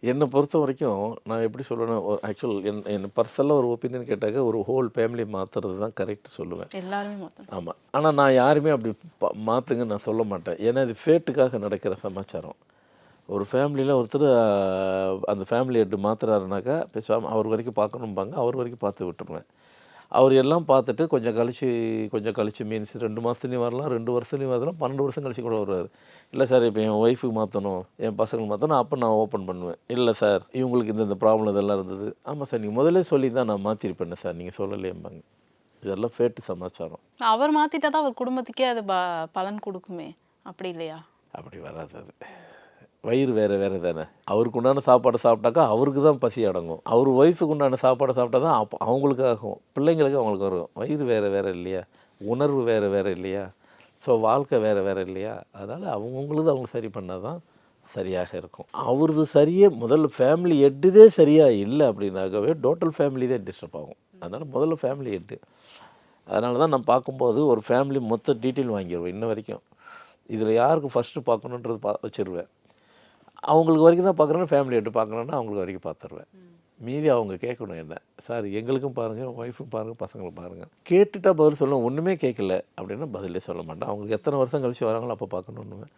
என்னை பொறுத்த வரைக்கும் நான் எப்படி சொல்லுவேன்னா, ஆக்சுவல் என் பர்சனலாக ஒரு ஒப்பீனியன் கேட்டாக்க, ஒரு ஹோல் ஃபேமிலி மாத்துறது தான் கரெக்ட் சொல்லுவேன். எல்லாருமே மாற்றணும். ஆமா. ஆனா நான் யாருமே அப்படி மாத்துங்கன்னு நான் சொல்ல மாட்டேன். ஏன்னா இது ஃபேட்டுக்காக நடக்கிற சமாச்சாரம். ஒரு ஃபேமிலியில ஒருத்தர் அந்த ஃபேமிலி ஹெட் மாத்துறாருனாக்கா, பேசாம அவர் வரைக்கும் பார்க்கணும்பாங்க. அவர் வரைக்கும் பார்த்து விட்டுருவேன். அவர் எல்லாம் பார்த்துட்டு கொஞ்சம் கழிச்சு மீன்ஸ் 2 மாசத்துலயும் வரலாம், 2 வருஷத்துலயும் வரலாம், 12 வருஷம் கழிச்சு கூட வருவாரு. இல்ல சார் இப்ப என் ஒய்ஃப்க்கு மாத்தணும், என் பசங்களுக்கு மாத்தணும். அப்ப நான் ஓப்பன் பண்ணுவேன். இல்ல சார் இவங்களுக்கு இந்த ப்ராப்ளம் இதெல்லாம் இருந்தது. ஆமா சார் நீங்க முதல்லே சொல்லி தான் நான் மாத்திருப்பேனே சார், நீங்க சொல்லலையேம்பாங்க. இதெல்லாம் ஃபேட்டு சமாச்சாரம். அவர் மாத்திட்டா தான் அவர் குடும்பத்துக்கே அது பலன் குடுக்குமே! அப்படி இல்லையா? அப்படி வராது அது. வயிறு வேற வேற தானே. அவருக்கு உண்டான சாப்பாட சாப்பிட்டாக்கா, அவருக்கு தான் பசி அடங்கும். அவர் ஒய்ஃப்க்கு உண்டான சாப்பாட சாப்பிட்டா தான் அவங்களுக்கு ஆகும். பிள்ளைங்களுக்கு அவங்களுக்கு வரும். வயிறு வேற வேற இல்லையா? உணர்வு வேற வேற இல்லையா? ஸோ வாழ்க்கை வேற வேற இல்லையா? அதனால அவங்கவங்களுது அவங்க சரி பண்ணா தான் சரியாக இருக்கும். அவரது சரியே முதல்ல ஃபேமிலி ஹெட்டுதே சரியா இல்ல அப்படின்னாக்கவே, டோட்டல் ஃபேமிலி தான் டிஸ்டர்ப் ஆகும். அதனால முதல்ல ஃபேமிலி ஹெட்டு. அதனால தான் நான் பார்க்கும்போது ஒரு ஃபேமிலி மொத்த டீட்டெயில் வாங்கிருவேன் இன்ன வரைக்கும். இதில யாருக்கு ஃபர்ஸ்ட்டு பார்க்கணுன்றது வச்சுருவேன். அவங்களுக்கு வரைக்கும் தான் பார்க்குறேன்னா, ஃபேமிலி ஹெட் பார்க்கணுன்னா அவங்களுக்கு வரைக்கும் பார்த்துருவேன். மீதி அவங்க கேட்கணும் என்ன, "சார் எங்களுக்கும் பாருங்க, ஒய்ஃபுக்கும் பாருங்க, பசங்களுக்கு பாருங்க." கேட்டுட்டா பதில் சொல்லணும். ஒண்ணுமே கேட்கல அப்படின்னா பதிலே சொல்ல மாட்டேன். அவங்களுக்கு எத்தனை வருஷம் கழிச்சு வராங்களோ அப்போ பார்க்கணுன்னுவேன்.